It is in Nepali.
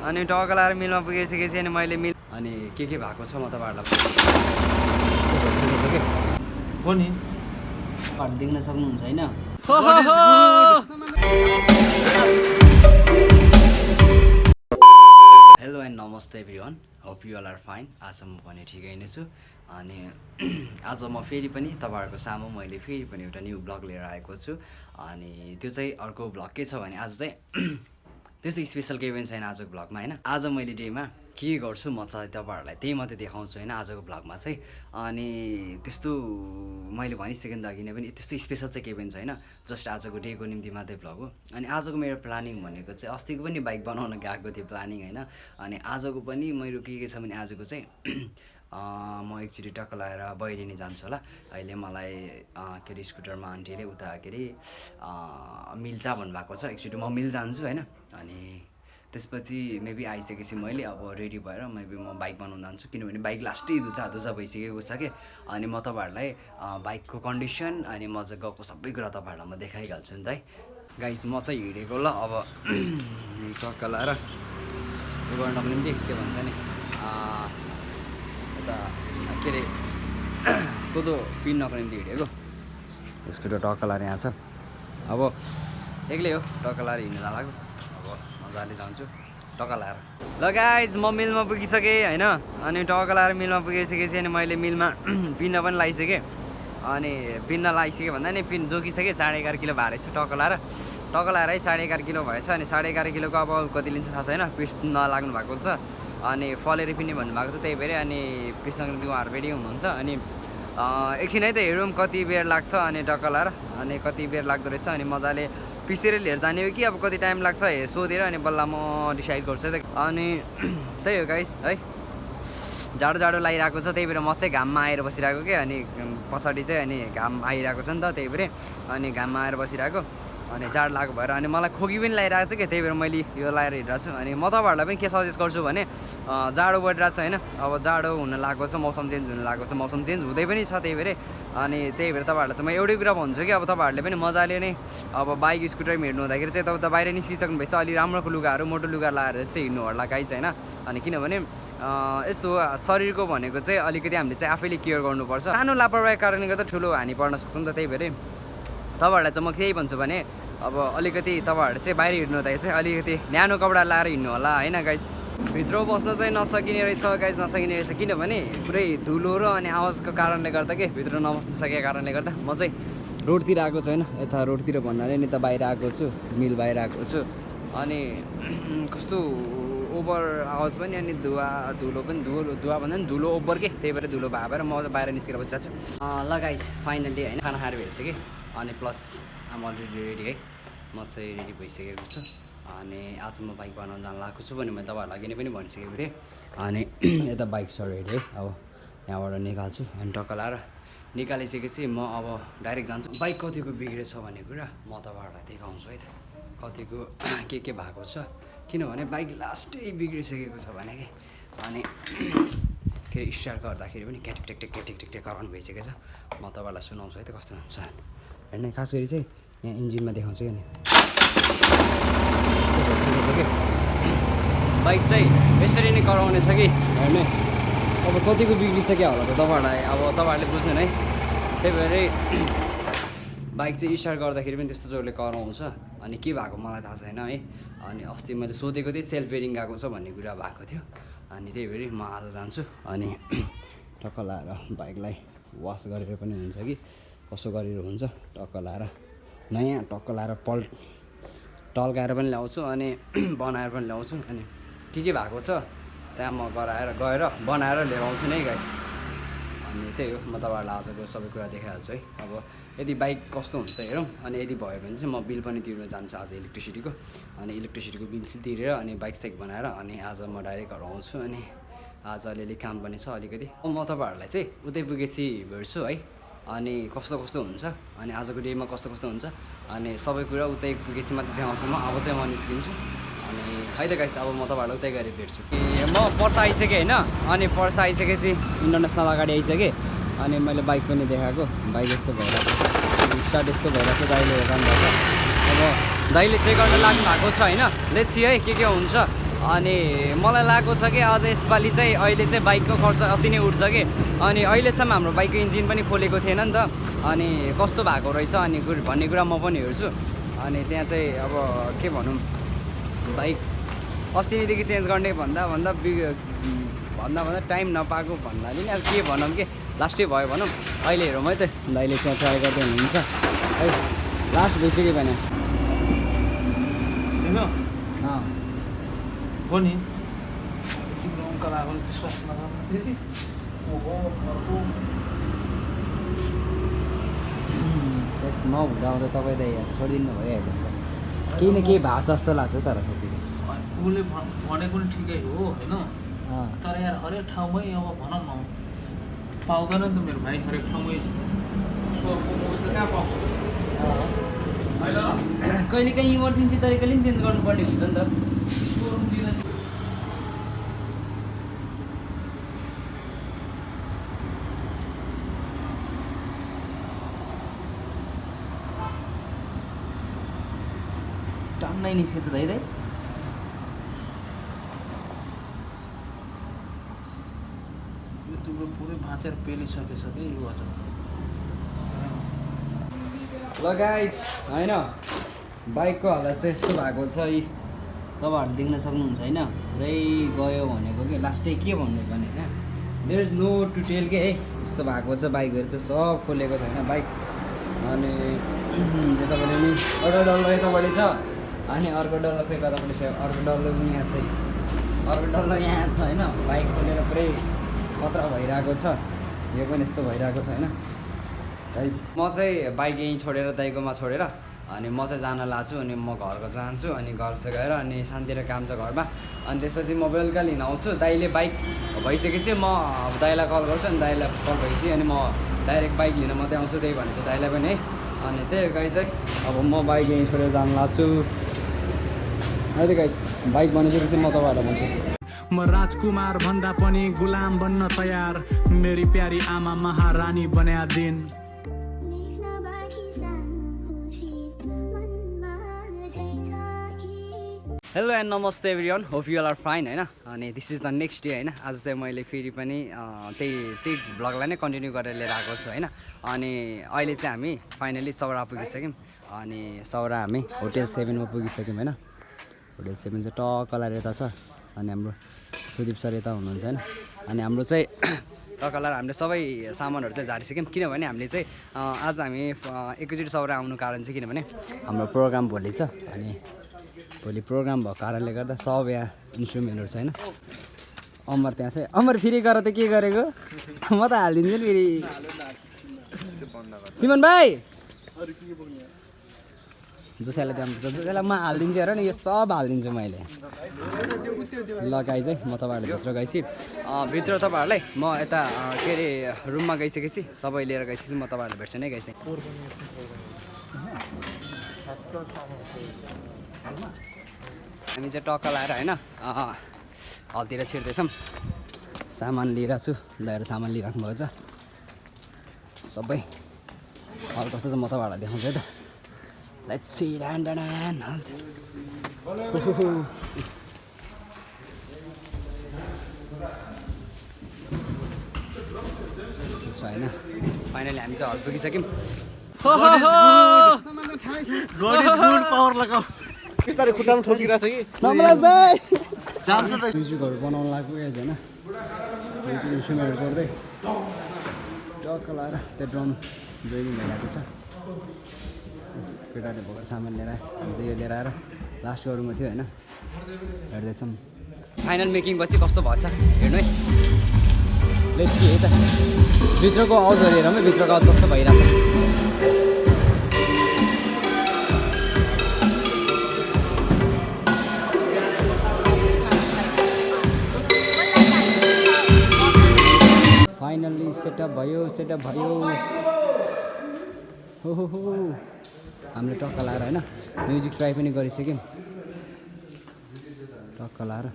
अनि टक्क लाएर मिलमा पुगिसकेपछि अनि मैले मिल अनि के भएको छ म तपाईँहरूलाई हो नि देख्न सक्नुहुन्छ होइन हेलो एन्ड नमस्ते everyone hope you all are fine आज म पनि ठिकै नै छु अनि आज म फेरि पनि तपाईँहरूको सामु मैले फेरि पनि एउटा न्यू ब्लग लिएर आएको छु अनि त्यो चाहिँ अर्को ब्लग के छ भने आज चाहिँ त्यस्तो स्पेसल केही पनि छैन आजको ब्लगमा होइन आज मैले डेमा के गर्छु म चाहिँ तपाईँहरूलाई त्यही मात्रै देखाउँछु होइन आजको ब्लगमा चाहिँ अनि त्यस्तो मैले भनिसकेँ अघि नै पनि त्यस्तो स्पेसल चाहिँ केही पनि छैन जस्ट आजको डेको निम्ति मात्रै ब्लग हो अनि आजको मेरो प्लानिङ भनेको चाहिँ अस्तिको पनि बाइक बनाउन गएको थियो प्लानिङ होइन अनि आजको पनि मेरो के छ भने आजको चाहिँ म एकचोटि टक्क लगाएर बैरिनी जान्छु होला अहिले मलाई के अरे स्कुटरमा आन्टीले उता के अरे मिल्चा भन्नुभएको छ एकचोटि म मिल जान्छु होइन अनि त्यसपछि मेबी आइसकेपछि मैले अब रेडी भएर मेबी म बाइक बनाउन जान्छु किनभने बाइक लास्टै धुचा भइसकेको छ कि अनि म तपाईँहरूलाई बाइकको कन्डिसन अनि म चाहिँ गएको सबै कुरा तपाईँहरूलाई म देखाइहाल्छु नि त है गाइस म चाहिँ हिँडेको ल अब टक्क लगाएर यो गर्नको निम्ति के भन्छ नि यता के अरे कोदो पिन्नको निम्ति हिँडेको यसको त्यो टक्क लगाएर यहाँ छ अब एक्लै हो टक्क लगाएर हिँड्नु लागेको अब मजाले जान्छु टक्क लगाएर ल गाइज म मिलमा पुगिसकेँ होइन अनि टक्क लगाएर मिलमा पुगिसकेपछि अनि मैले मिलमा पिन्न पनि लगाइसकेँ अनि पिन्न लगाइसकेँ भन्दा नि पिन जोगिसकेँ 11.5 किलो भारै छ टक्क लगाएर है 11.5 किलो भएछ अनि 11.5 किलोको अब कति लिन्छ थाहा छैन पिस नलाग्नु भएको छ अनि फलेर पिन्ने भन्नुभएको छ त्यही भएर अनि पिस्नको निम्ति उहाँहरू रेडी हुनुहुन्छ अनि एकछिन है त हेरौँ कति बेर लाग्छ अनि टक्क लगाएर अनि कति बेर लाग्दो रहेछ अनि मजाले पिसेर लिएर जाने हो कि अब कति टाइम लाग्छ सोधेर अनि बल्ल म डिसाइड गर्छु त अनि त्यही हो गाइस है जाडो लागिरहेको छ त्यही भएर म चाहिँ घाममा आएर बसिरहेको के अनि पछाडि चाहिँ अनि घाम आइरहेको छ नि त त्यही भएर अनि घाममा आएर बसिरहेको अनि जाड लागेको भएर अनि मलाई खोकी पनि लगाइरहेको छ कि त्यही भएर मैले यो लगाएर हिँडिरहेको छु अनि म तपाईँहरूलाई पनि के सजेस्ट गर्छु भने जाडो बढिरहेको छ होइन अब जाडो हुन लागेको छ मौसम चेन्ज हुन लागेको छ मौसम चेन्ज हुँदै पनि छ त्यही भएर अनि त्यही भएर तपाईँहरूलाई चाहिँ म एउटै कुरा भन्छु कि अब तपाईँहरूले पनि मजाले नै अब बाइक स्कुटरमा हिँड्नु हुँदाखेरि चाहिँ तपाईँ त बाहिर निस्किसक्नु भएछ अलि राम्रो लुगाहरू मोटो लुगा लगाएर चाहिँ हिँड्नु होला गाइस होइन अनि किनभने यस्तो शरीरको भनेको चाहिँ अलिकति हामीले चाहिँ आफैले केयर गर्नुपर्छ सानो लापरवाही कारणले गर्दा ठुलो हानि पर्न सक्छ नि त त्यही भएर तपाईँहरूलाई चाहिँ म केही भन्छु भने अब अलिकति तपाईँहरू चाहिँ बाहिर हिँड्नु हुँदाखेरि चाहिँ अलिकति न्यानो कपडा लाएर हिँड्नु होला होइन गाइज भित्र बस्न चाहिँ नसकिने रहेछ गाइज नसकिने रहेछ किनभने पुरै धुलो र अनि आवाजको कारणले गर्दा के भित्र नबस्न सकेको कारणले गर्दा म चाहिँ रोडतिर आएको छु होइन यता रोडतिर भन्नाले नि त बाहिर आएको छु मिल बाहिर आएको छु अनि कस्तो ओभर आवाज पनि अनि धुलो पनि धुवा भन्दा पनि धुलो ओभर के त्यही भएर धुलो भएर म बाहिर निस्केर बसिरहेको छु ल गाइज फाइनल्ली होइन खाना खाएर भइसक्यो अनि प्लस आम अलरेडी रेडी है म चाहिँ रेडी भइसकेको छु अनि आज म बाइक बनाउन जान लागेको छु भने मैले तपाईँहरूलाई अघि नै पनि भनिसकेको थिएँ अनि यता बाइक छ रेडी है अब यहाँबाट निकाल्छु अनि टक्क लगाएर निकालिसकेपछि म अब डाइरेक्ट जान्छु बाइक कतिको बिग्रेछ भन्ने कुरा म तपाईँहरूलाई देखाउँछु है त कतिको के भएको छ किनभने बाइक लास्टै बिग्रिसकेको छ भने कि अनि के स्टार्ट गर्दाखेरि पनि क्याटिक कराउनु भइसकेको छ म तपाईँहरूलाई सुनाउँछु है त कस्तो हुन्छ हेर्ने खास गरी चाहिँ यहाँ इन्जिनमा देखाउँछु क्या नि बाइक चाहिँ यसरी नै कराउने छ कि हेर्ने अब कतिको बिग्रिसक्यो होला त तपाईँहरूलाई अब तपाईँहरूले बुझ्नु है त्यही भएर बाइक चाहिँ स्टार्ट गर्दाखेरि पनि त्यस्तो जोडले कराउँछ अनि के भएको मलाई थाहा छैन है अनि अस्ति मैले सोधेको थिएँ सेल्फ बेरिङ गएको छ भन्ने कुरा भएको थियो अनि त्यही भएर म आज जान्छु अनि टक्क लगाएर बाइकलाई वास गरेर पनि हुन्छ कि कसो गरेर हुन्छ टक्क लगाएर नयाँ टक्क लगाएर टल्काएर पनि ल्याउँछु अनि बनाएर पनि ल्याउँछु अनि के भएको छ त्यहाँ म गएर बनाएर लिएर आउँछु नै गाइस अनि त्यही हो म तपाईँहरूलाई आजको सबै कुरा देखाइहाल्छु है अब यदि बाइक कस्तो हुन्छ हेरौँ अनि यदि भयो भने चाहिँ म बिल पनि तिर्न जान्छु आज इलेक्ट्रिसिटीको अनि इलेक्ट्रिसिटीको बिल चाहिँ तिरेर अनि बाइक सेक बनाएर अनि आज म डाइरेक्ट घर आउँछु अनि आज अलिअलि काम पनि छ अलिकति म तपाईँहरूलाई चाहिँ उतै पुगेपछि भेट्छु है अनि कस्तो हुन्छ अनि आजको डेमा कस्तो हुन्छ अनि सबै कुरा उतै पुगेपछि मात्रै देखाउँछु म अब चाहिँ म निस्किन्छु अनि है त गाइस अब म तपाईँहरूलाई उतै गएर भेट्छु म पर्सा आइसकेँ होइन अनि पर्सा आइसकेपछि इन्टरनेसनल अगाडि आइसकेँ अनि मैले बाइक पनि देखाएको बाइक यस्तो भइरहेको स्टार्ट यस्तो भइरहेको छ दाइले हेर्नु भएको अब दाइले चेक गर्न लाग्नु भएको छ होइन लेट्स सी है के हुन्छ अनि मलाई लागेको छ कि अझ यसपालि चाहिँ अहिले चाहिँ बाइकको खर्च अति नै उठ्छ कि अनि अहिलेसम्म हाम्रो बाइकको इन्जिन पनि खोलेको थिएन नि त अनि कस्तो भएको रहेछ अनि भन्ने कुरा म पनि हेर्छु अनि त्यहाँ चाहिँ अब के भनौँ बाइक अस्तिदेखि चेन्ज गर्ने भन्दा टाइम नपाएको भन्नाले नि अब के भनौँ कि लास्टै भयो भनौँ अहिले हेरौँ है त दाइले त्यहाँ ट्राई गर्दै हुनुहुन्छ है लास्ट भइसक्यो भने हो नि तिम्रो अङ्कल आएको विश्वास नगर्नु नहुँदा आउँदा तपाईँ त यहाँ छोडिदिनु भइहाल्यो नि त केही न केही भएको जस्तो लाग्छ तर साँच्चै उसले भनेको नि ठिकै हो होइन तर यार हरेक ठाउँमै अब भनौँ न पाउँदैन नि त मेरो भाइ हरेक ठाउँमै कहाँ पाउँछ कहिले काहीँ इमर्जेन्सी तरिकाले पनि चेन्ज गर्नुपर्ने हुन्छ नि त टन्नै निस्केछ दाइ तिम्रो पुरै भाँचेर पेलिसकेछ कि यो अझ ल गाइस होइन बाइकको हालत चाहिँ यस्तो भएको छ तपाईँहरूले देख्न सक्नुहुन्छ होइन पुरै गयो भनेको कि लास्टै के भन्नु भने होइन there is no to tell के है यस्तो भएको छ बाइकहरू चाहिँ सब खोलेको छ होइन बाइक अनि तपाईँले नि एउटा डल्लो यतापट्टि छ अनि अर्को डल्लो फेरि कतापट्टि छ अर्को डल्लो पनि यहाँ छ अर्को डल्लो यहाँ छ होइन बाइक खोलेर पुरै खतरा भइरहेको छ यो पनि यस्तो भइरहेको छ होइन गाइस म चाहिँ बाइक यहीँ छोडेर दाइकोमा छोडेर अनि म चाहिँ जान लाग्छु अनि म घरको जान्छु अनि घर चाहिँ गएर अनि शान्ति र काम छ घरमा अनि त्यसपछि म बेलुका लिन आउँछु दाइले बाइक भइसकेपछि म दाइलाई कल गर्छु अनि दाइलाई कल भएपछि अनि म डाइरेक्ट बाइक लिन मात्रै आउँछु त्यही भनेछु दाइलाई पनि है अनि त्यही गाइस है अब म बाइक यहीँ छोडेर जान लाग्छु है त गाइस बाइक बनिसकेपछि म तपाईँहरूलाई भन्छु म राजकुमार भन्दा पनि गुलाम बन्न तयार मेरी प्यारी आमा महारानी बन्या दिन हेलो एन्ड नमस्ते everyone hope you are fine होइन अनि this is the next day होइन आज चाहिँ मैले फेरि पनि त्यही भ्लगलाई नै कन्टिन्यू गरेर लिएर आएको छु होइन अनि अहिले चाहिँ हामी फाइनली सौरा पुगिसक्यौँ अनि सौरा हामी होटेल 7मा पुगिसक्यौँ होइन होटेल 7 चाहिँ टक्कलार यता छ अनि हाम्रो सुदीप सर यता हुनुहुन्छ होइन अनि हाम्रो चाहिँ टक्कलार हामीले सबै सामानहरू चाहिँ झारिसक्यौँ किनभने हामीले चाहिँ आज हामी एकैचोटि सौरा आउनु कारण चाहिँ किनभने हाम्रो प्रोग्राम भोलि छ अनि भोलि प्रोग्राम भएको कारणले गर्दा सब यहाँ इन्स्ट्रुमेन्टहरू छ होइन अमर त्यहाँ चाहिँ अमर फेरि गर त के गरेको म त हालिदिन्छु नि फेरि सिमन भाइ जोसालाई जोसालाई म हालिदिन्छु हेर नि यो सब हालिदिन्छु मैले ल गाई चाहिँ म तपाईँहरूले भित्र गएपछि भित्र तपाईँहरूलाई म यता के अरे रुममा गइसकेपछि सबै लिएर गइसकेपछि म तपाईँहरूलाई भेट्छु नै गइसकेँ हामी चाहिँ टक्क लाएर होइन हलतिर छिर्दैछौँ सामान लिइरहेको छु दाइहरू सामान लिइराख्नु भएको छ सबै हल कस्तो छ म तपाईँहरूलाई देखाउँछु है त Let's see, dan. होइन फाइनली हामी चाहिँ हल पुगिसक्यौँ बिस्तारै खुट्टामा ठोकिरहेको छ कि म्युजिकहरू बनाउनु लाग्यो एज होइन इन्स्ट्रुमेन्टहरू गर्दै टक्क लाएर त्यो ड्रम जोइनिङ भइरहेको छ केटाहरूले भोगेर सामान लिएर हामी चाहिँ यो लिएर आएर लास्ट गरौँको थियो होइन हेर्दैछौँ फाइनल मेकिङ पछि कस्तो भएछ हेर्नु है लेट्स सी है त भित्रको आवाजहरू हेरौँ है भित्रको आवाज कस्तो भइरहेछ फाइनल्ली सेटअप भयो हो हामीले टक्क लाएर होइन म्युजिक ट्राई पनि गरिसक्यौँ टक्क लाएर